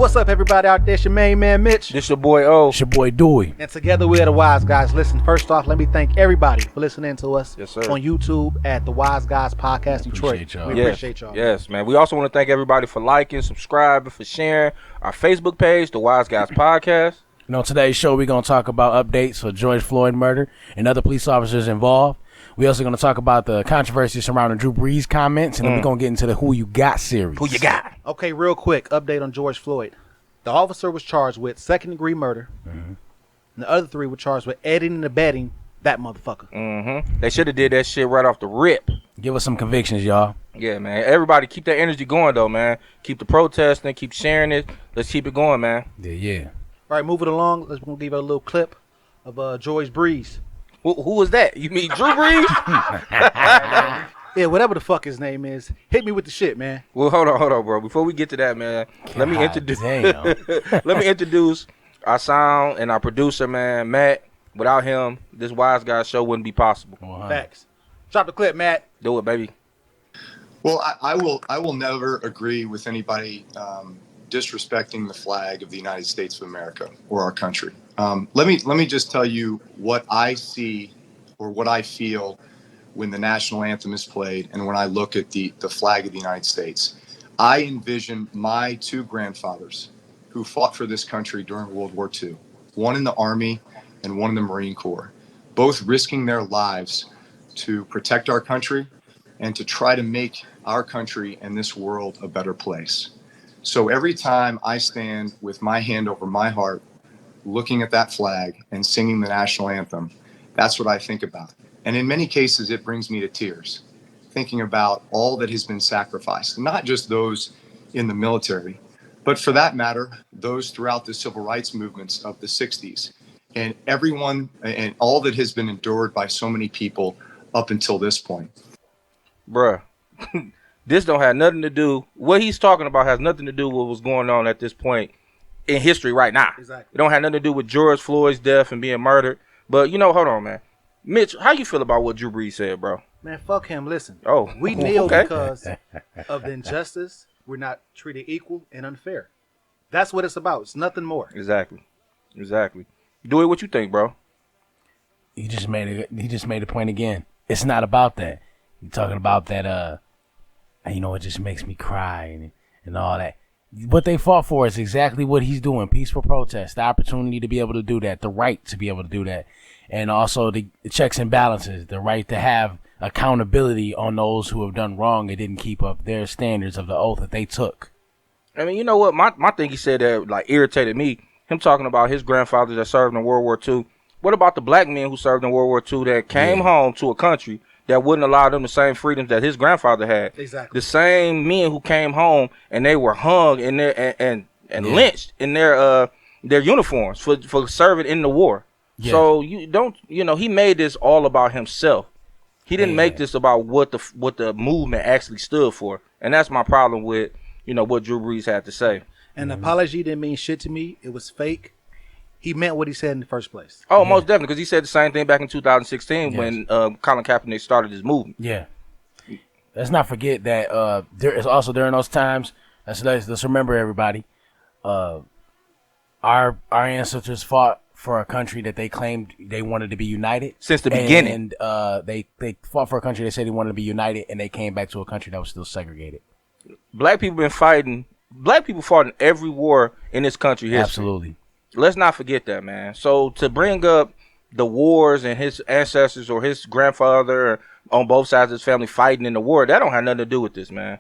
What's up, everybody out there? It's your main man, Mitch. This your boy O. It's your boy Dewey. And together we are the Wise Guys. Listen, first off, let me thank everybody for listening to us on YouTube at the Wise Guys Podcast Detroit. We appreciate y'all. Yes, man. We also want to thank everybody for liking, subscribing, for sharing our Facebook page, the Wise Guys Podcast. You know, today's show we're going to talk about updates for George Floyd murder and other police officers involved. We also going to talk about the controversy surrounding Drew Brees comments, and then we're going to get into the Who You Got series. Who you got? Okay, real quick, update on George Floyd. The officer was charged with second-degree murder, and the other three were charged with aiding and abetting that motherfucker. They should have did that shit right off the rip. Give us some convictions, y'all. Yeah, man. Everybody keep that energy going, though, man. Keep the protesting, keep sharing it. Let's keep it going, man. Yeah. All right, moving along. Let's give you a little clip of George Brees. Who was that? You mean Drew Brees? Yeah, whatever the fuck his name is. Hit me with the shit, man. Well, hold on, bro. Before we get to that, man, let me introduce our sound and our producer, man, Matt. Without him, this Wise Guy show wouldn't be possible. Facts. Drop the clip, Matt. Do it, baby. Well, I will never agree with anybody disrespecting the flag of the United States of America or our country. Let me just tell you what I see or what I feel when the national anthem is played and when I look at the flag of the United States. I envision my two grandfathers who fought for this country during World War II, one in the Army and one in the Marine Corps, both risking their lives to protect our country and to try to make our country and this world a better place. So every time I stand with my hand over my heart, looking at that flag and singing the national anthem, that's what I think about. And in many cases, it brings me to tears, thinking about all that has been sacrificed, not just those in the military, but for that matter, those throughout the civil rights movements of the 60s, and everyone and all that has been endured by so many people up until this point. Bruh, this don't have nothing to do, what he's talking about has nothing to do with what's going on at this point in history right now. Exactly. It don't have nothing to do with George Floyd's death and being murdered. But, hold on, man. Mitch, how you feel about what Drew Brees said, bro? Man, fuck him. Listen. Oh, we kneel because of the injustice. We're not treated equal and unfair. That's what it's about. It's nothing more. Exactly. Do it. What you think, bro? He just made a point again. It's not about that. You're talking about that, it just makes me cry and all that. What they fought for is exactly what he's doing. Peaceful protest, the opportunity to be able to do that, the right to be able to do that. And also the checks and balances, the right to have accountability on those who have done wrong and didn't keep up their standards of the oath that they took. I mean, you know what? My thing he said that irritated me. Him talking about his grandfathers that served in World War II. What about the black men who served in World War II that came home to a country that wouldn't allow them the same freedoms that his grandfather had? Exactly. The same men who came home and they were hung in their and lynched in their uniforms for serving in the war. Yeah. So you don't, he made this all about himself. He didn't make this about what the movement actually stood for. And that's my problem with, what Drew Brees had to say. And the apology didn't mean shit to me. It was fake. He meant what he said in the first place. Oh, most definitely, because he said the same thing back in 2016 when Colin Kaepernick started his movement. Yeah. Let's not forget that there is also during those times, let's remember, everybody, our ancestors fought for a country that they claimed they wanted to be united. Since the beginning. And they fought for a country they said they wanted to be united, and they came back to a country that was still segregated. Black people been fighting. Black people fought in every war in this country history. Absolutely. Let's not forget that, man. So to bring up the wars and his ancestors or his grandfather on both sides of his family fighting in the war, that don't have nothing to do with this, man.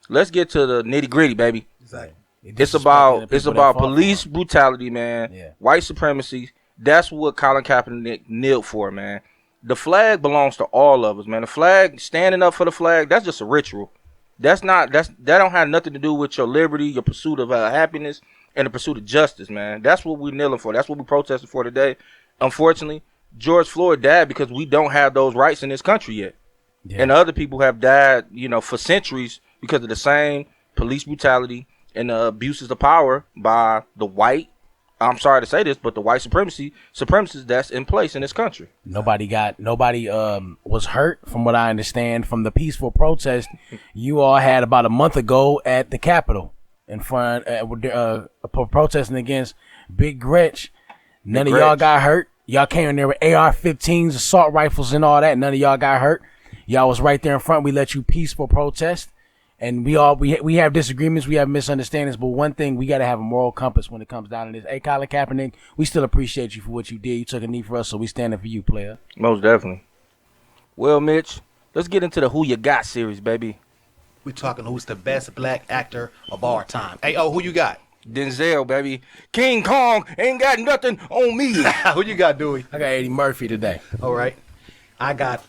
Let's get to the nitty gritty, baby. Exactly. It's about police brutality, man. Yeah. White supremacy. That's what Colin Kaepernick kneeled for, man. The flag belongs to all of us, man. The flag, standing up for the flag, that's just a ritual. That don't have nothing to do with your liberty, your pursuit of happiness, and the pursuit of justice, man. That's what we're kneeling for. That's what we're protesting for today. Unfortunately, George Floyd died because we don't have those rights in this country yet. Yeah. And other people have died, for centuries because of the same police brutality and abuses of power by the white, I'm sorry to say this, but the white supremacists that's in place in this country. Nobody was hurt, from what I understand, from the peaceful protest you all had about a month ago at the Capitol. in front, protesting against Big Gretch. None of y'all got hurt. Y'all came in there with AR-15s, assault rifles, and all that. None of y'all got hurt. Y'all was right there in front. We let you peaceful protest. And we have disagreements, we have misunderstandings, but one thing, we got to have a moral compass when it comes down to this. Hey, Colin Kaepernick, we still appreciate you for what you did. You took a knee for us, so we standing for you, player. Most definitely. Well, Mitch, let's get into the Who You Got series, baby. We talking who's the best black actor of our time. Hey, who you got? Denzel, baby. King Kong ain't got nothing on me. Who you got, Dewey? I got Eddie Murphy today. All right. I got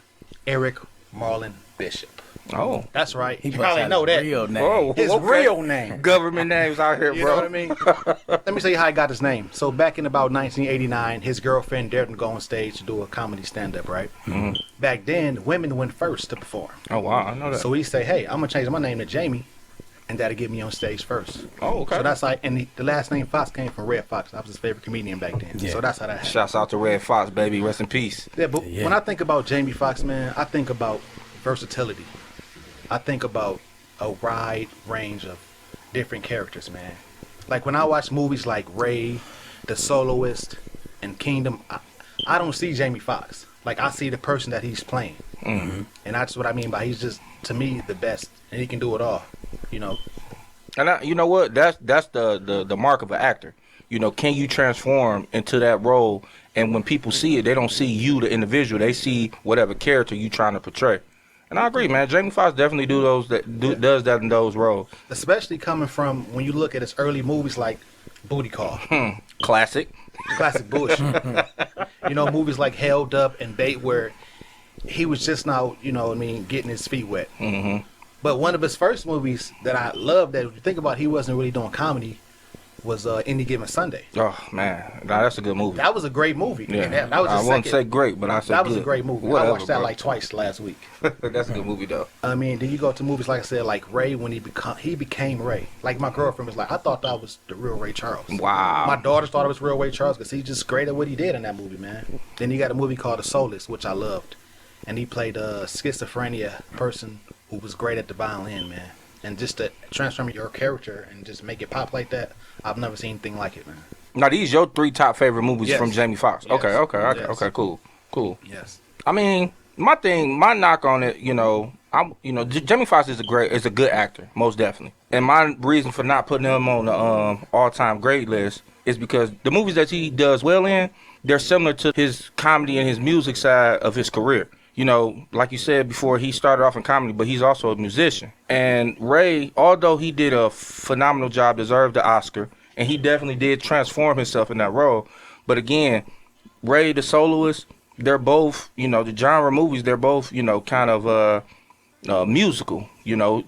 Eric Marlon Bishop. Oh. That's right. He You probably know that. Real name. Oh, His real name. Government names out here, You bro. know what I mean? Let me tell you how I got his name. So back in about 1989, his girlfriend dared him to go on stage to do a comedy stand-up, right? Mm-hmm. Back then, women went first to perform. Oh, wow. I know that. So he say, hey, I'm going to change my name to Jamie, and that'll get me on stage first. Oh, okay. So that's like, and the last name Foxx came from Red Fox. I was his favorite comedian back then. Yeah. So that's how that happened. Shouts out to Red Fox, baby. Rest in peace. Yeah, but when I think about Jamie Foxx, man, I think about versatility. I think about a wide range of different characters, man. Like when I watch movies like Ray, The Soloist, and Kingdom, I don't see Jamie Foxx. Like I see the person that he's playing. Mm-hmm. And that's what I mean by he's just, to me, the best. And he can do it all, you know. And you know what? That's the mark of an actor. You know, can you transform into that role? And when people see it, they don't see you, the individual. They see whatever character you trying to portray. And I agree, man. Jamie Foxx definitely does that in those roles. Especially coming from when you look at his early movies like Booty Call. Classic. Classic bullshit. You know, movies like Held Up and Bait where he was just now, you know what I mean, getting his feet wet. Mm-hmm. But one of his first movies that I loved, that if you think about, he wasn't really doing comedy, was Any Given Sunday. Oh, man. Nah, that's a good movie. That was a great movie. Yeah. And that was I his wouldn't second. say great, but I said That good. was a great movie. Whatever, I watched that bro. like twice last week. That's a good movie, though. I mean, then you go to movies like I said, like Ray, when he became Ray. Like my girlfriend was like, I thought that was the real Ray Charles. Wow. My daughters thought it was real Ray Charles because he's just great at what he did in that movie, man. Then you got a movie called The Soulless, which I loved, and he played a schizophrenia person who was great at the violin, man. And just to transform your character and just make it pop like that, I've never seen anything like it, man. Now, these your 3 top favorite movies Yes. from Jamie Foxx. Yes. Okay, Yes. cool. Yes. I mean, my knock on it, Jamie Foxx is a good actor, most definitely. And my reason for not putting him on the all-time great list is because the movies that he does well in, they're similar to his comedy and his music side of his career. You know, like you said before, he started off in comedy, but he's also a musician. And Ray, although he did a phenomenal job, deserved the Oscar, and he definitely did transform himself in that role. But again, Ray, The Soloist, they're both, the genre movies, they're both, kind of musical.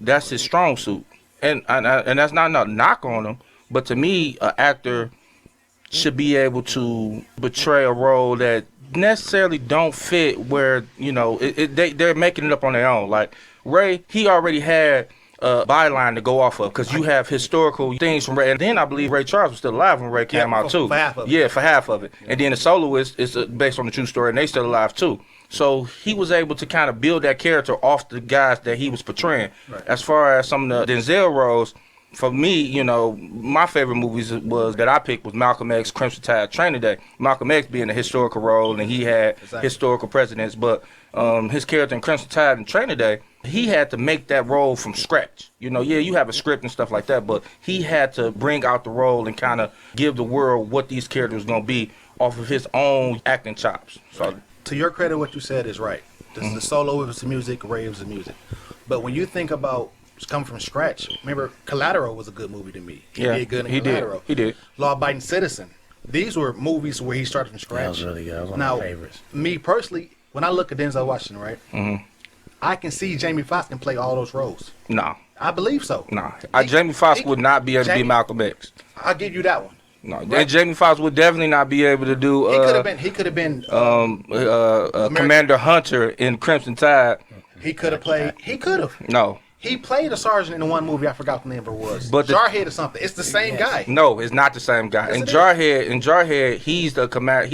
That's his strong suit. And that's not a knock on him, but to me, an actor should be able to portray a role that necessarily don't fit where, they're making it up on their own. Like Ray, he already had a byline to go off of because you have historical things from Ray. And then I believe Ray Charles was still alive when Ray came out too. For half of it. Yeah, for half of it. Yeah. And then The Soloist is based on the true story and they still alive too. So he was able to kind of build that character off the guys that he was portraying. Right. As far as some of the Denzel roles, for me, my favorite movies was that I picked was Malcolm X, Crimson Tide, Training Day. Malcolm X being a historical role, and he had historical precedents. But his character in Crimson Tide and Training Day, he had to make that role from scratch. You have a script and stuff like that, but he had to bring out the role and kind of give the world what these characters going to be off of his own acting chops. So, to your credit, what you said is right. The solo was the music, Ray was the music. But when you think about come from scratch. Remember, Collateral was a good movie to me. He did good in Collateral. He did. Law Abiding Citizen. These were movies where he started from scratch. That was really good. That was one of my favorites. Me personally, when I look at Denzel Washington, right, I can see Jamie Foxx can play all those roles. No. I believe so. No. Jamie Foxx would not be able to be Malcolm X. I'll give you that one. No, right. Jamie Foxx would definitely not be able to do. He could have been. Commander Hunter in Crimson Tide. He could have played. He could have. No. He played a sergeant in the one movie. I forgot the name of it was. But Jarhead or something. It's the same guy. No, it's not the same guy. Yes, In Jarhead, he's the command.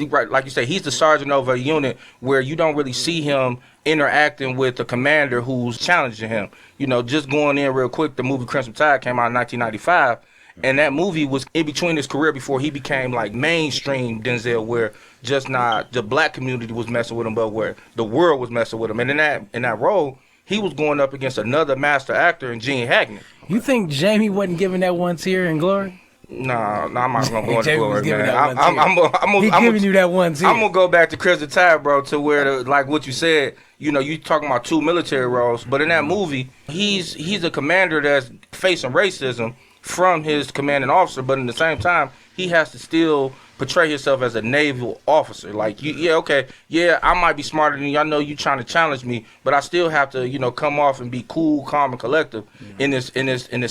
Right, like you say, he's the sergeant over a unit where you don't really see him interacting with the commander who's challenging him. You know, just going in real quick. The movie Crimson Tide came out in 1995. And that movie was in between his career before he became like mainstream Denzel, where just not the black community was messing with him, but where the world was messing with him. And in that role, he was going up against another master actor in Gene Hackman. You think Jamie wasn't giving that one tear in glory? Nah, I'm not gonna go into Jamie was glory, giving man. I'm giving you that one tear. I'm gonna go back to Crimson Tide, bro, to where like what you said. You know, you talking about two military roles, but in that movie, he's a commander that's facing racism from his commanding officer, but in the same time, he has to still portray himself as a naval officer. Like, I might be smarter than you. I know you trying to challenge me, but I still have to, come off and be cool, calm, and collective in this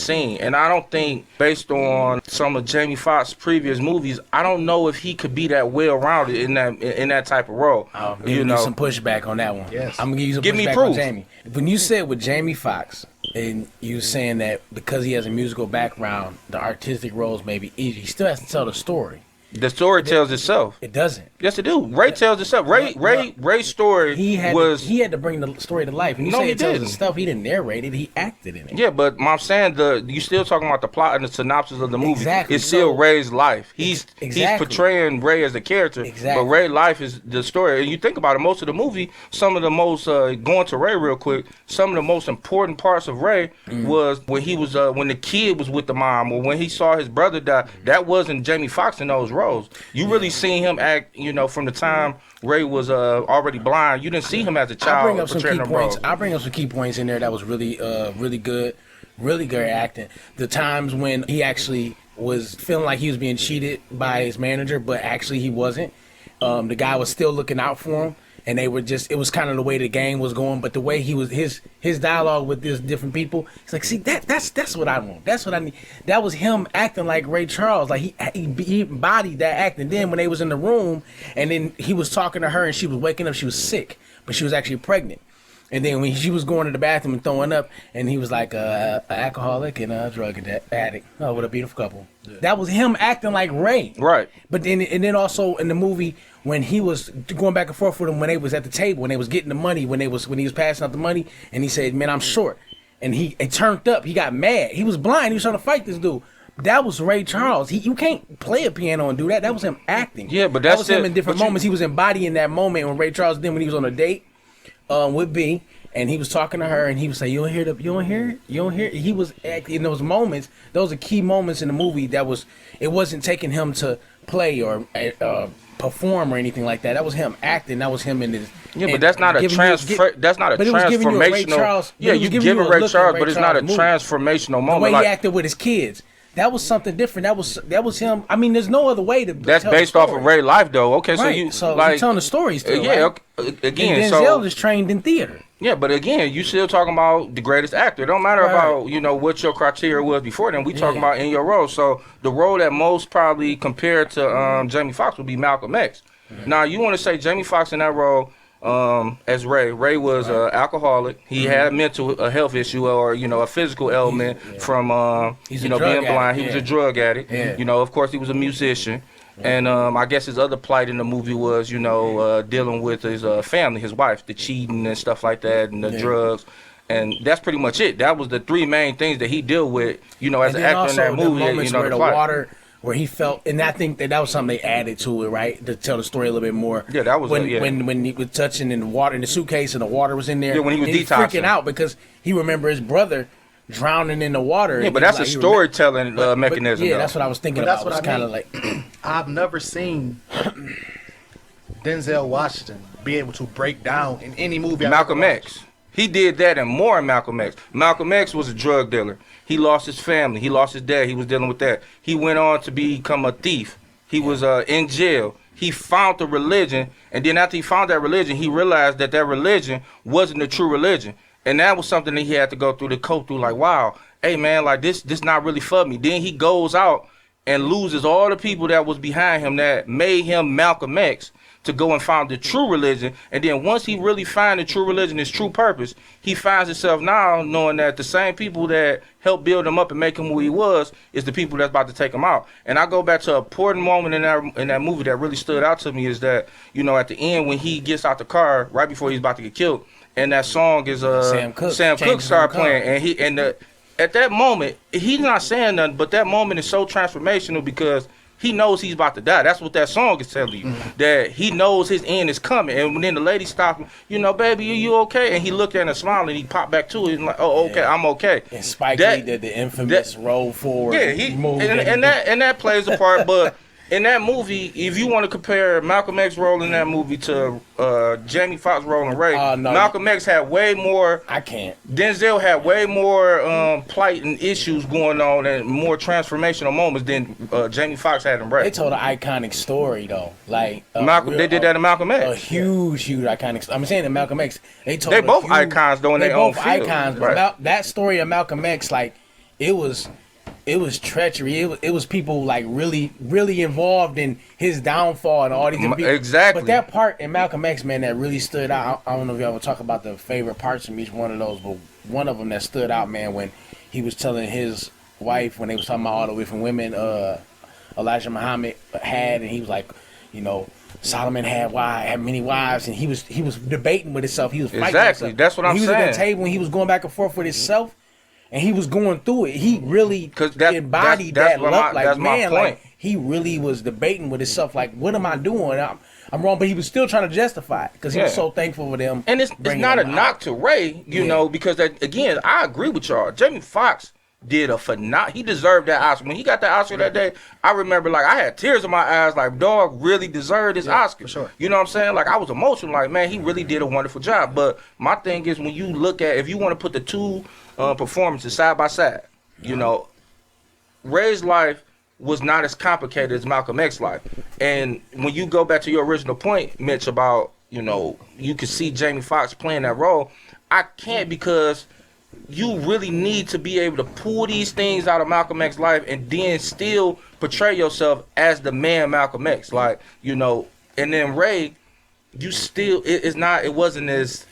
scene. And I don't think, based on some of Jamie Foxx's previous movies, I don't know if he could be that well-rounded in that type of role. I'm giving you some pushback on that one. Yes. I'm gonna give you some pushback on Jamie. When you said with Jamie Foxx, and you saying that because he has a musical background, the artistic roles may be easy, he still has to tell the story. The story tells itself. It doesn't. Yes, it do. Ray tells itself. Ray's story he had to bring the story to life. And you say he tells the stuff, he didn't narrate it, he acted in it. Yeah, but I'm saying you still talking about the plot and the synopsis of the movie. Exactly. It's still Ray's life. He's exactly. portraying Ray as a character, exactly. but Ray's life is the story. And you think about it, most of the movie, some of the most going to Ray real quick, some of the most important parts of Ray was when he was when the kid was with the mom, or when he saw his brother die. That wasn't Jamie Foxx in those roles. You really seen him act, from the time Ray was already blind. You didn't see him as a child. I bring up some key points in there that was really good acting. The times when he actually was feeling like he was being cheated by his manager, but actually he wasn't. The guy was still looking out for him, and it was kind of the way the game was going. But the way he was, his dialogue with these different people, it's like, see, that's what I want. That's what I need. That was him acting like Ray Charles. Like he embodied that acting. Then when they was in the room, and then he was talking to her, and she was waking up. She was sick, but she was actually pregnant. And then when she was going to the bathroom and throwing up, and he was like an alcoholic and a drug addict. Oh, what a beautiful couple. Yeah. That was him acting like Ray. Right. But then also in the movie, when he was going back and forth with him, when they was at the table, when they was getting the money, when he was passing out the money, and he said, "Man, I'm short," and he turned up. He got mad. He was blind. He was trying to fight this dude. That was Ray Charles. You can't play a piano and do that. That was him acting. Yeah, but that was him in different moments. He was embodying that moment when Ray Charles did when he was on a date with B, and he was talking to her, and he was saying, "You don't hear it." He was acting in those moments. Those are key moments in the movie. It wasn't taking him to play or perform or anything like that. That was him acting. That was him in his. Yeah, but that's not a transformational. Yeah, you give Ray Charles, but it's not a transformational moment. The way he acted with his kids. That was something different. That was him. I mean, there's no other way to. That's based off of Ray's life, though. Okay, right. so you're telling the story still. Yeah. Right? Again, and Denzel is trained in theater. Yeah, but again, you still talking about the greatest actor. It don't matter about what your criteria was before then. We talking about in your role. So the role that most probably compared to Jamie Foxx would be Malcolm X. Mm-hmm. Now you want to say Jamie Foxx in that role as Ray. Ray was alcoholic. He had a mental health issue or a physical ailment from being blind. He was a drug addict. Yeah. Of course he was a musician. And I guess his other plight in the movie was, dealing with his family, his wife, the cheating and stuff like that, and the drugs. And that's pretty much it. That was the three main things that he dealt with, as an actor in that movie. Moments where the water, where he felt, and I think that was something they added to it, right, to tell the story a little bit more. Yeah, that was when he was touching in the water in the suitcase and the water was in there. Yeah, when he was detoxing, freaking out because he remembered his brother drowning in the water. Yeah, but that's a storytelling mechanism. Yeah, that's what I was thinking about. That's what kind of like. I've never seen Denzel Washington be able to break down in any movie. Malcolm X. He did that and more in Malcolm X. Malcolm X was a drug dealer. He lost his family. He lost his dad. He was dealing with that. He went on to become a thief. He was in jail. He found the religion, and then after he found that religion, he realized that religion wasn't the true religion. And that was something that he had to go through like, wow, hey man, like this not really for me. Then he goes out and loses all the people that was behind him that made him Malcolm X to go and find the true religion. And then once he really find the true religion, his true purpose, he finds himself now knowing that the same people that helped build him up and make him who he was is the people that's about to take him out. And I go back to an important moment in that movie that really stood out to me is that, you know, at the end when he gets out the car right before he's about to get killed, and that song is Sam Cooke started playing, and at that moment he's not saying nothing, but that moment is so transformational because he knows he's about to die. That's what that song is telling you. That he knows his end is coming. And when then the lady stopped him, you know, baby, are you okay? And he looked at her and smiled and he popped back to it and like, oh, okay, I'm okay. And Spike Lee did the infamous roll forward. Yeah, and that plays a part. But in that movie, if you want to compare Malcolm X role in that movie to Jamie Foxx role in Ray, no, Malcolm X had way more. I can't. Denzel had way more plight and issues going on and more transformational moments than Jamie Foxx had in Ray. They told an iconic story though, like they did that in Malcolm X. A huge iconic. I'm saying in Malcolm X, they both icons though in their own field. They both icons. Right. That story of Malcolm X, like it was treachery. It was people like really, really involved in his downfall and all these different people. Exactly. But that part in Malcolm X, man, that really stood out. I don't know if y'all will talk about the favorite parts from each one of those, but one of them that stood out, man, when he was telling his wife, when they was talking about all the different women Elijah Muhammad had, and he was like, you know, Solomon had many wives, and he was debating with himself. He was fighting exactly. himself. That's what I'm saying. He was at that table and he was going back and forth with himself. And he was going through it. He really embodied that look. Like, man, like he really was debating with himself. Like, what am I doing? I'm wrong, but he was still trying to justify it because he was so thankful for them. And it's not a knock to Ray, you know, because that, again, I agree with y'all. Jamie Foxx did a phenomenal. He deserved that Oscar. When he got that Oscar that day, I remember like I had tears in my eyes. Like, dog really deserved his Oscar. For sure. You know what I'm saying? Like, I was emotional. Like, man, he really did a wonderful job. But my thing is, when you look at, if you want to put the two performances side by side, you know, Ray's life was not as complicated as Malcolm X's life. And when you go back to your original point, Mitch, about, you know, you could see Jamie Foxx playing that role. I can't, because you really need to be able to pull these things out of Malcolm X's life and then still portray yourself as the man Malcolm X. Like, you know, and then Ray, you still, it wasn't as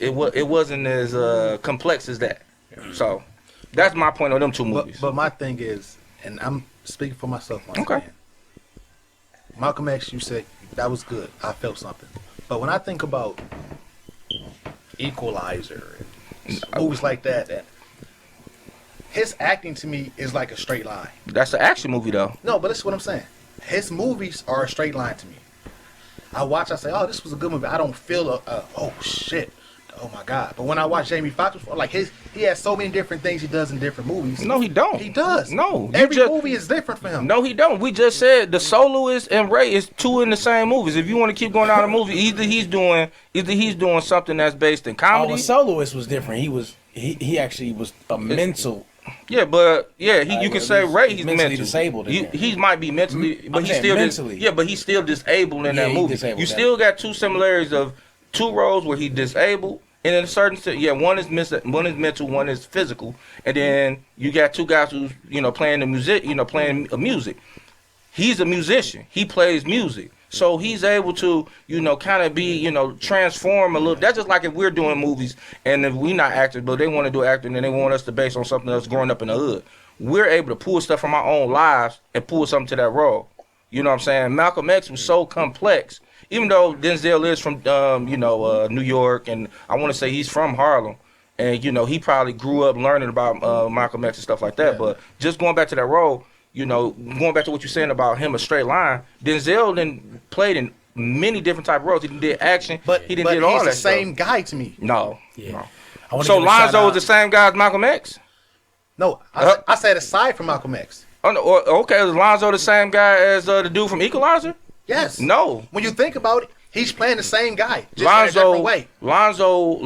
complex as that. So that's my point on them two movies. But my thing is, and I'm speaking for myself once again. Malcolm X, you said that was good. I felt something. But when I think about Equalizer and movies like that, his acting to me is like a straight line. That's an action movie though. No, but that's what I'm saying. His movies are a straight line to me. I say, oh, this was a good movie. I don't feel oh shit. Oh my God! But when I watch Jamie Foxx, like he has so many different things he does in different movies. No, he don't. He does. No, every movie is different for him. No, he don't. We just said the Soloist and Ray is two in the same movies. If you want to keep going down the movie, either he's doing something that's based in comedy. The Soloist was different. He actually was a mental. Yeah, but you can say Ray. He's mentally disabled. He might be mentally, but he's still mentally. but he's still disabled in that movie. You still got two similarities of two roles where he's disabled. And in a certain sense, one is mental, one is physical, and then you got two guys who's playing the music, playing music. He's a musician. He plays music, so he's able to kind of be transform a little. That's just like if we're doing movies and if we're not actors, but they want to do acting and they want us to base on something that's growing up in the hood. We're able to pull stuff from our own lives and pull something to that role. You know what I'm saying? Malcolm X was so complex. Even though Denzel is from, New York, and I want to say he's from Harlem, and, he probably grew up learning about Malcolm X and stuff like that. Yeah. But just going back to that role, going back to what you're saying about him, a straight line, Denzel then played in many different type of roles. He did action, he did all that But he's the same guy to me. No. So Lonzo is the same guy as Malcolm X? No, I said aside from Malcolm X. Oh, no, okay, is Lonzo the same guy as the dude from Equalizer? Yes. No. When you think about it, he's playing the same guy, just in a different way. Alonzo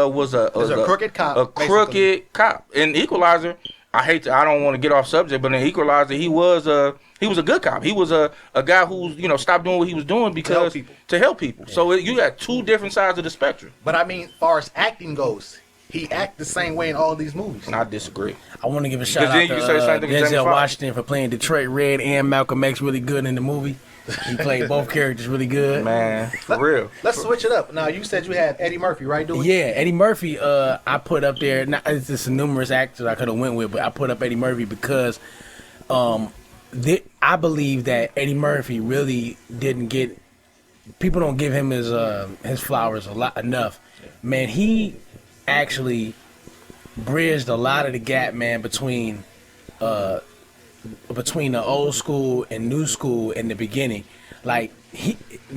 was a crooked cop. A crooked cop. In Equalizer, I don't want to get off subject, but in Equalizer, he was a good cop. He was a guy who's stopped doing what he was doing to help people. Yeah. So you got two different sides of the spectrum. But I mean, as far as acting goes, he act the same way in all these movies. I disagree. I want to give a shout out then you can say the same to thing to Jamie Denzel Foxx. Washington for playing Detroit Red and Malcolm X really good in the movie. He played both characters really good. Man, for real. Let's switch it up. Now, you said you had Eddie Murphy, right, dude? Yeah, Eddie Murphy, I put up there, it's just numerous actors I could have went with, but I put up Eddie Murphy because I believe that Eddie Murphy really didn't get, people don't give him his flowers enough. Man, he actually bridged a lot of the gap, man, between the old school and new school in the beginning. Like,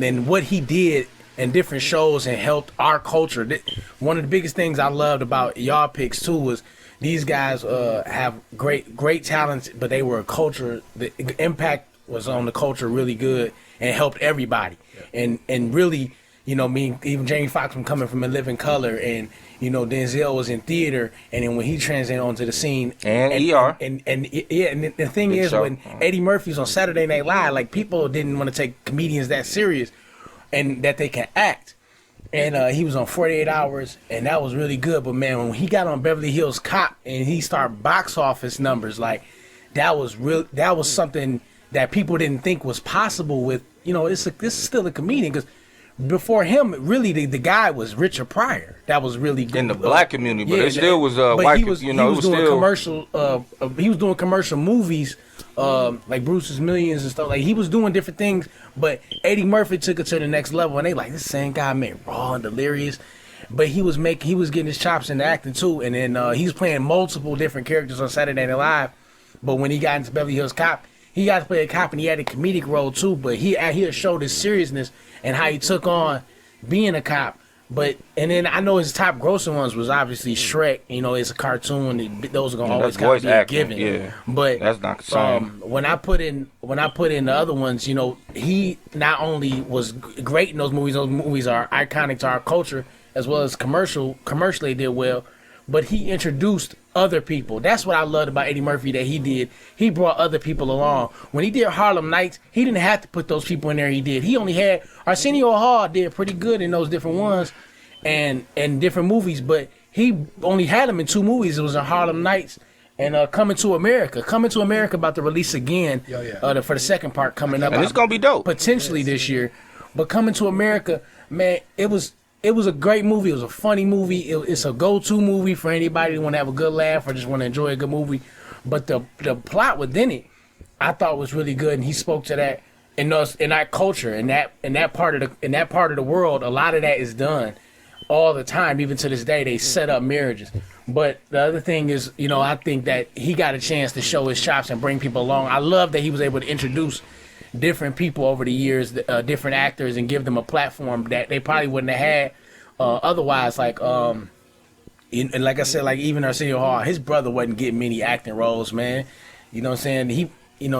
what he did in different shows and helped our culture. One of the biggest things I loved about y'all picks too was these guys have great talents, but they were a culture. The impact was on the culture really good and helped everybody. Yeah. And really, you know, even Jamie Foxx from coming from A Living Color, and you know, Denzel was in theater, and then when he transited onto the scene and ER and the thing Big is show. When Eddie Murphy's on Saturday Night Live, like, people didn't want to take comedians that serious and that they can act. And he was on 48 Hours, and that was really good. But man, when he got on Beverly Hills Cop and he started box office numbers, like, that was something that people didn't think was possible with, you know, this is still a comedian, because before him, really, the guy was Richard Pryor. That was really good. In the black community, but Yeah, it still was but white. He was doing commercial. He was doing commercial movies, like Bruce's Millions and stuff. Like, he was doing different things. But Eddie Murphy took it to the next level, and they like, this same guy made Raw and Delirious. But he was getting his chops into acting too, and then he was playing multiple different characters on Saturday Night Live. But when he got into Beverly Hills Cop, he got to play a cop, and he had a comedic role too. But he showed his seriousness and how he took on being a cop. And then I know his top grossing ones was obviously Shrek. You know, it's a cartoon. Those are gonna always kind of be a given. Yeah, but that's not the same. When I put in the other ones, you know, he not only was great in those movies. Those movies are iconic to our culture, as well as commercially they did well. But he introduced other people. That's what I loved about Eddie Murphy that he did. He brought other people along. When he did Harlem Nights, he didn't have to put those people in there. He did. He only had Arsenio Hall did pretty good in those different ones and different movies, but he only had them in 2 movies. It was in Harlem Nights and Coming to America. Coming to America about to release again for the second part coming up. And it's gonna be dope potentially this year. But Coming to America, man, it was a great movie. It was a funny movie. It's a go-to movie for anybody who want to have a good laugh or just want to enjoy a good movie. But the plot within it, I thought was really good, and he spoke to that in that culture, in that part of the world. A lot of that is done all the time. Even to this day, they set up marriages. But the other thing is, you know, I think that he got a chance to show his chops and bring people along. I love that he was able to introduce different people over the years, different actors, and give them a platform that they probably wouldn't have had otherwise. Like, and like I said, like even Arsenio Hall, his brother wasn't getting many acting roles, man. You know what I'm saying?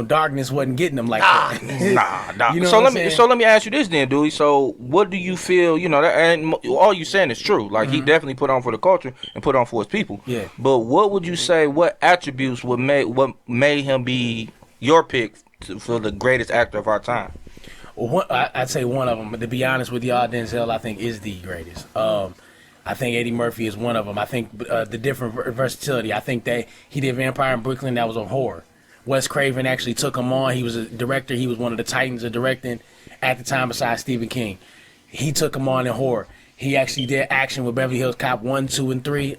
Darkness wasn't getting him like that. Nah. You know so let me ask you this then, Dewey. So what do you feel? You know, and all you saying is true. Like, he definitely put on for the culture and put on for his people. Yeah. But what would you say? What attributes what made him be your pick for the greatest actor of our time? Well, I'd say one of them. But to be honest with y'all, Denzel, I think, is the greatest. I think Eddie Murphy is one of them. I think the different versatility. I think that he did Vampire in Brooklyn. That was a horror. Wes Craven actually took him on. He was a director. He was one of the titans of directing at the time besides Stephen King. He took him on in horror. He actually did action with Beverly Hills Cop 1, 2, and 3.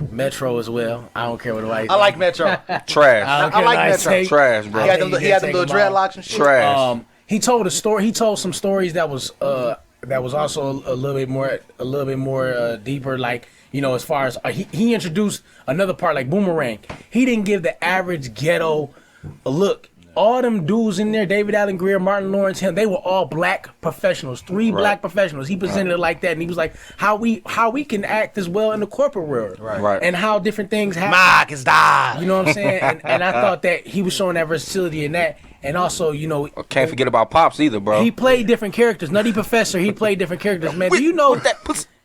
Metro as well. I don't care what nobody. I like Metro. Trash. I like Metro. Trash, bro. He had the little dreadlocks and shit. Trash. He told a story. He told some stories that was also a little bit more deeper. Like, you know, as far as he introduced another part like Boomerang. He didn't give the average ghetto a look. All them dudes in there, David Allen Greer, Martin Lawrence, him, they were all black professionals, 3 black professionals. He presented it like that, and he was like, how we can act as well in the corporate world, Right. and how different things happen. Mark is die. You know what I'm saying? And I thought that he was showing that versatility in that, and also, you know, Can't forget about Pops either, bro. he played different characters. Nutty Professor, he played different characters. Man, do you know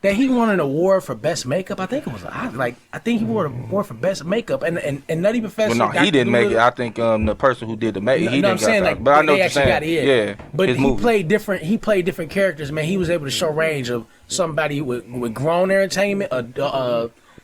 that he won an award for best makeup? I think it was I think he won an award for best makeup. And Nutty Professor. Well, no, he didn't make it. I think the person who did the makeup, he didn't get that. But I know what you're saying. Yeah, but he played different. He played different characters. Man, he was able to show range of somebody with grown entertainment,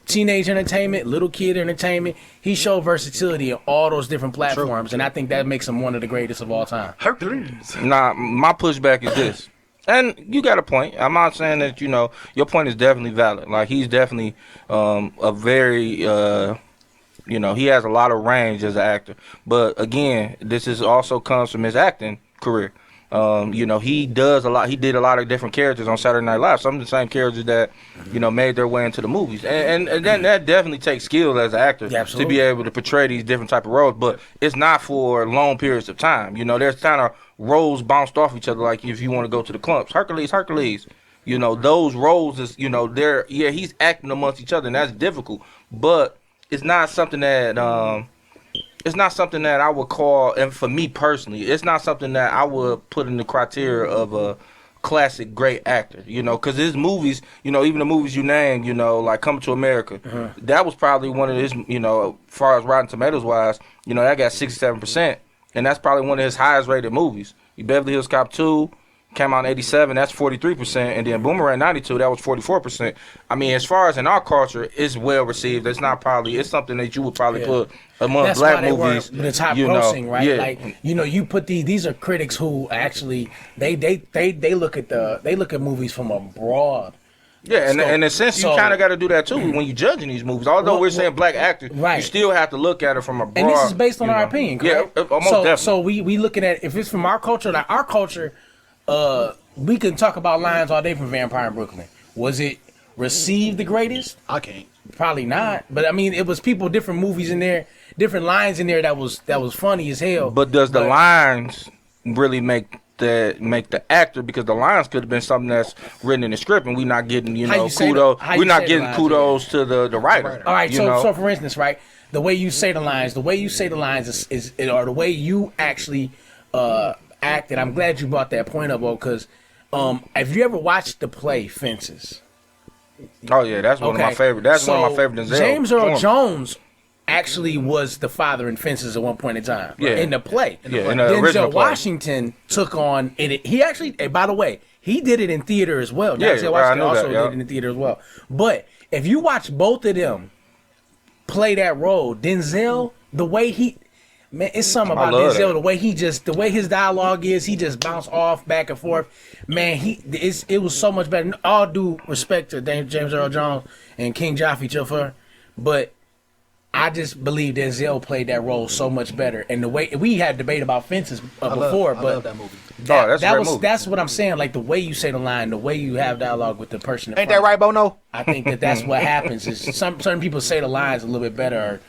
teenage entertainment, little kid entertainment. He showed versatility in all those different platforms, and I think that makes him one of the greatest of all time. Hercules. Nah, my pushback is this. And you got a point. I'm not saying that, your point is definitely valid. Like, he's definitely a very, he has a lot of range as an actor. But, again, this is also comes from his acting career. He does a lot. He did a lot of different characters on Saturday Night Live. Some of the same characters that, made their way into the movies. And then that definitely takes skill as an actor to be able to portray these different type of roles. But it's not for long periods of time. There's kind of roles bounced off each other. Like if you want to go to the clumps, Hercules. Those roles is, he's acting amongst each other, and that's difficult. But it's not something that I would call, and for me personally, it's not something that I would put in the criteria of a classic great actor, because his movies, even the movies you named, like Coming to America, that was probably one of his, as far as Rotten Tomatoes wise, that got 67%, and that's probably one of his highest rated movies. Beverly Hills Cop 2 came out in 87, that's 43%, and then Boomerang 92, that was 44%. I mean, as far as in our culture, it's well received. It's something that you would probably put among That's black why movies. Were the top grossing, right? Yeah. Like, you put these are critics who actually they look at movies from a broad. Yeah, and in a sense, you kind of got to do that too when you're judging these movies. Although we're saying black actors, you still have to look at it from a broad. And this is based on our opinion, correct? Yeah, almost definitely. So we looking at, if it's from our culture, like our culture, we can talk about lines all day from Vampire in Brooklyn. Was it received the greatest? I can't. Probably not. But I mean, it was different movies in there, different lines in there that was funny as hell. But does the lines really make the actor, because the lines could have been something that's written in the script, and we're not getting kudos. We're not getting kudos to the writer. All right, so for instance, right, the way you say the lines is or the way you actually act. And I'm glad you brought that point up, because have you ever watched the play Fences? Oh yeah, that's one of my favorite. That's one of my favorite Denzel. James Earl Jones actually was the father in Fences at one point in time. Yeah. In the play. In the original Denzel play. Washington took on it. He actually, by the way, he did it in theater as well. Denzel Washington also did it in the theater as well. But if you watch both of them play that role, Denzel, the way he, man, it's something about Denzel, the way his dialogue is, he just bounced off back and forth. Man, it was so much better. All due respect to James Earl Jones and King Jaffe Jaffer, but I just believe Denzel played that role so much better. And the way we had debate about Fences before, I love that movie. That's what I'm saying. Like the way you say the line, the way you have dialogue with the person. Ain't that right, Bono? I think that's what happens. Is certain people say the lines a little bit better, or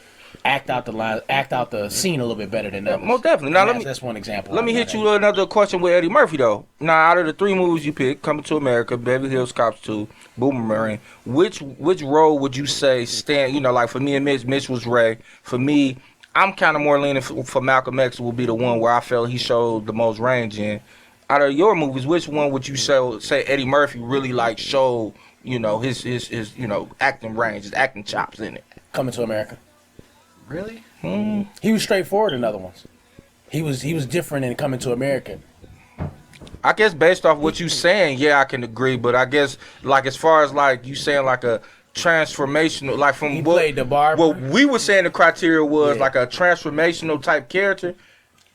act out the scene a little bit better than others. Most definitely. Now that's one example. Let me hit you with another question with Eddie Murphy though. Now, out of the 3 movies you picked, Coming to America, Beverly Hills Cops 2, Boomerang, which role would you say stand? Like for me and Mitch was Ray. For me, I'm kind of more leaning for Malcolm X will be the one where I felt he showed the most range in. Out of your movies, which one would you say Eddie Murphy really like showed? His acting range, his acting chops in it. Coming to America. Really? He was straightforward in other ones. He was different in Coming to America. I guess based off what you saying, yeah, I can agree. But I guess like as far as like you saying like a transformational, like from he played the barber. What we were saying the criteria was like a transformational type character.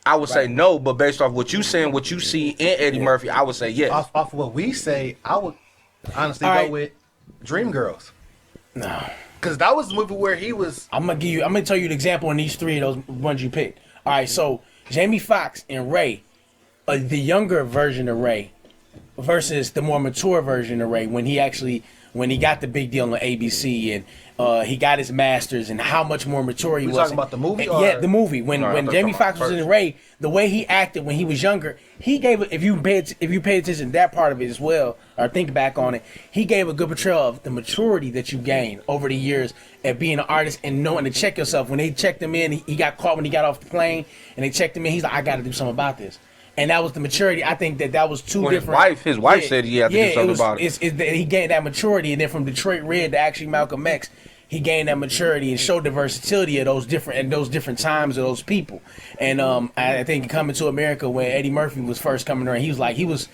I would say no, but based off what you saying, what you see in Eddie Murphy, I would say yes. Off of what we say, I would honestly go with Dreamgirls. No. Because that was the movie where he was. I'm gonna tell you the example in these 3 of those ones you picked. All right, so Jamie Foxx and Ray, the younger version of Ray, versus the more mature version of Ray when he got the big deal on ABC and he got his masters and how much more mature he was. Talking about the movie? Yeah, the movie. When Jamie Foxx was in Ray, the way he acted when he was younger, he gave if you pay attention to that part of it as well, or think back on it, he gave a good portrayal of the maturity that you gain over the years at being an artist and knowing to check yourself. When they checked him in, he got caught when he got off the plane, and they checked him in. He's like, I got to do something about this. And that was the maturity. I think that was two different. His wife said he had to do something about it. He gained that maturity, and then from Detroit Red to actually Malcolm X, he gained that maturity and showed the versatility of those different times of those people. And I think Coming to America, when Eddie Murphy was first coming around, he was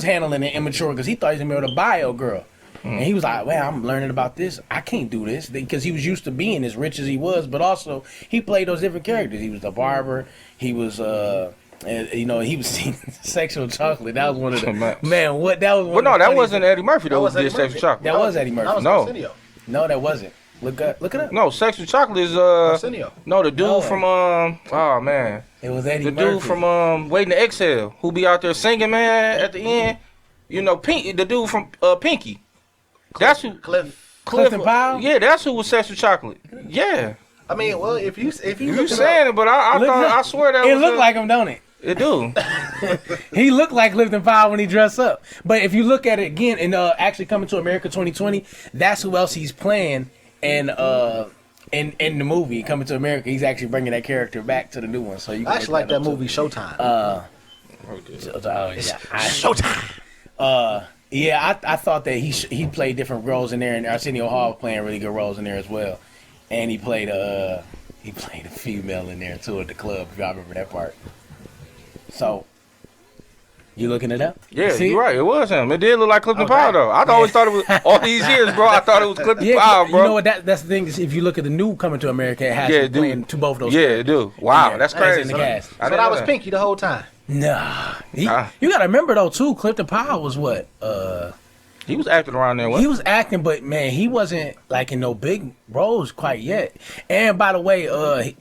handling it immature because he thought he was gonna be able to buy a girl. And he was like, well, I'm learning about this. I can't do this. Because he was used to being as rich as he was, but also he played those different characters. He was the barber. He was, he was Sexual Chocolate. That was one of the, man, what, that was one Well, no, that wasn't Eddie Murphy, though. That was Sexual Chocolate. That was Eddie Murphy. That was No. Arsenio. No, that wasn't. Look it up. No, Sexual Chocolate is, Arsenio. no, the dude No. from, oh, man. It was Eddie The Murphy. dude from Waiting to Exhale, who be out there singing, man, at the end. You know, the dude from Pinky. That's who. Clifton Powell? Yeah, that's who was Sexual Chocolate. Yeah. I mean, well, if you You look saying it, but I swear that It was looked like him, don't it? it do. He looked like Clifton Powell when he dressed up. But if you look at it again, and actually Coming to America 2020, that's who else he's playing. And in the movie Coming to America, he's actually bringing that character back to the new one. So you I actually like that movie Showtime. Showtime. Yeah, I thought that he played different roles in there, and Arsenio Hall was playing really good roles in there as well. And he played a female in there too at the club. If y'all remember that part. So, you looking it up? Yeah, See? you're right. It was him. It did look like Clifton Okay. Powell, though. I always thought it was, all these years, bro, I thought it was Clifton Powell, bro. You know what? That's the thing. Is if you look at the new Coming to America, it has Yeah, him playing to both those. Yeah, it do. Wow, Yeah, that's that's crazy. in the cast. So that was Pinky the whole time. Nah, you got to remember though too. Clifton Powell was what? He was acting around there. He was acting, but man, he wasn't like in no big roles quite yet. And by the way,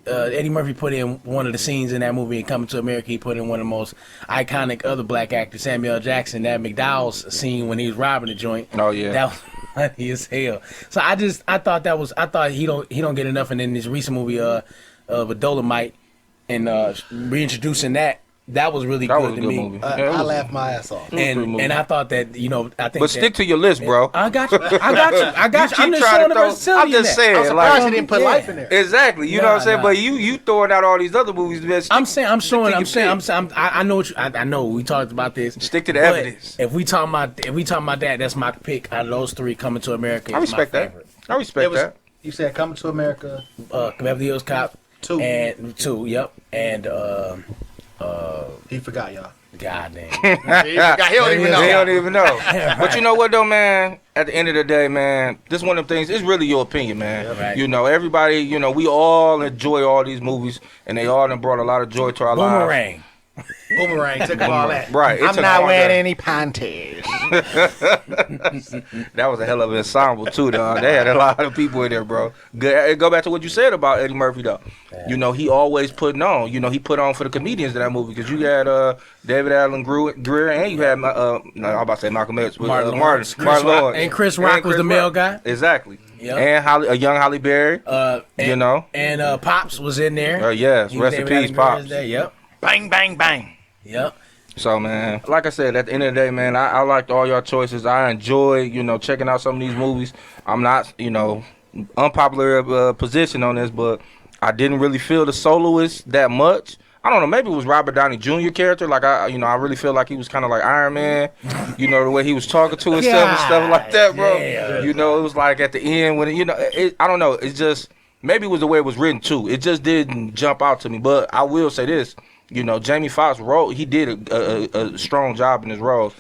Eddie Murphy put in one of the scenes in that movie, Coming to America. He put in one of the most iconic other black actors, Samuel Jackson, that McDowell's scene when he was robbing the joint. Oh yeah, that was funny as hell. So I thought he don't get enough. And in this recent movie, with Dolomite, and reintroducing that was really good to me. movie. I laughed my ass off. And I thought that I think. But stick to your list, bro. I got you. I'm just trying to showing the throw- versatility. I'm just saying, I'm surprised he didn't put life in there. Exactly. You know what I'm saying? Nah. But you throwing out all these other movies. Man, I know we talked about this. Stick to the but evidence. If we talking about that, that's my pick. Out of those three, Coming to America. I is respect my that. favorite. I respect that. You said Coming to America. Beverly Hills Cop 2. and 2. Yep. And He forgot, y'all. goddamn. He don't even know. They don't even know. But you know what though, man? At the end of the day, man, this one of them things. It's really your opinion, man. Yeah, right. You know, everybody. You know, we all enjoy all these movies, and they all done brought a lot of joy to our lives. Boomerang. Boomerang took all that. Right, it I'm took not all wearing that. any panties. That was a hell of an ensemble too, though. They had a lot of people in there, bro. Good. Go back to what you said about Eddie Murphy, though. Yeah. You know, he always putting on. You know, he put on for the comedians in that movie because you had David Allen Greer and you had I'm about to say Malcolm X, but Martin Martin Lawrence. Lawrence. And Chris Rock was the male guy. Exactly. Yep. And a young Halle Berry. And, know. And Pops was in there. Yes, He was rest in David peace, Allen Greer Pops. was there. Yep. Bang, bang, bang. Yep. So, man, like I said, at the end of the day, man, I liked all your choices. I enjoy, checking out some of these movies. I'm not, unpopular position on this, but I didn't really feel the soloist that much. I don't know, maybe it was Robert Downey Jr. character. Like, I really feel like he was kind of like Iron Man, the way he was talking to himself and stuff like that, bro. Yeah. It was like at the end when, I don't know. It's just, maybe it was the way it was written, too. It just didn't jump out to me. But I will say this. Jamie Foxx role, he did a strong job in his role.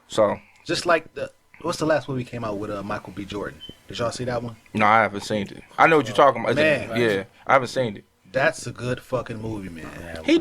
So Just like what's the last movie came out with Michael B. Jordan? Did y'all see that one? no, I haven't seen it. I know what you're talking about. Man. Yeah, I haven't seen it. That's a good fucking movie, man. He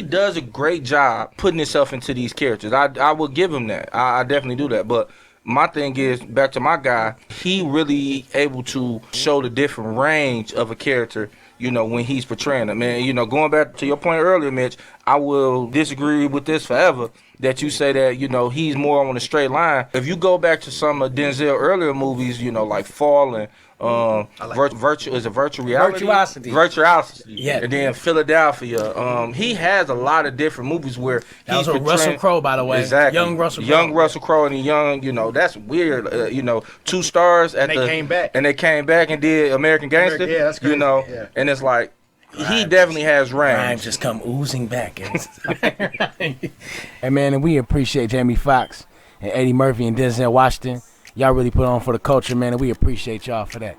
does a great job putting himself into these characters. I will give him that. I definitely do that. But my thing is, back to my guy, he really able to show the different range of a character, when he's portraying it, man. Going back to your point earlier, Mitch, I will disagree with this forever, that you say that, he's more on a straight line. If you go back to some of Denzel earlier movies, like Fallen, virtual reality? Virtuosity. Yeah. And then Philadelphia. He has a lot of different movies where That was he's with Russell Crowe, by the way. Exactly. Young Russell Crowe. Young Russell Crowe and that's weird. 2 stars at And they came back. And they came back and did American Gangster. Yeah, that's crazy. Yeah. And it's like, he definitely has range. Rhymes just come oozing back. Hey, man, and we appreciate Jamie Foxx and Eddie Murphy and Denzel Washington. Y'all really put on for the culture, man, and we appreciate y'all for that.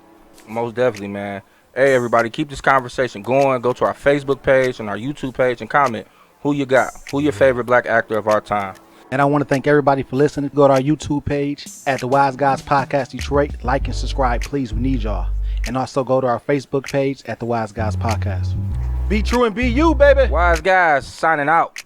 Most definitely, man. Hey, everybody, keep this conversation going. Go to our Facebook page and our YouTube page and comment who you got. Who your favorite black actor of our time. And I want to thank everybody for listening. Go to our YouTube page at The Wise Guys Podcast Detroit. Like and subscribe, please. We need y'all. And also go to our Facebook page at The Wise Guys Podcast. Be true and be you, baby. Wise Guys signing out.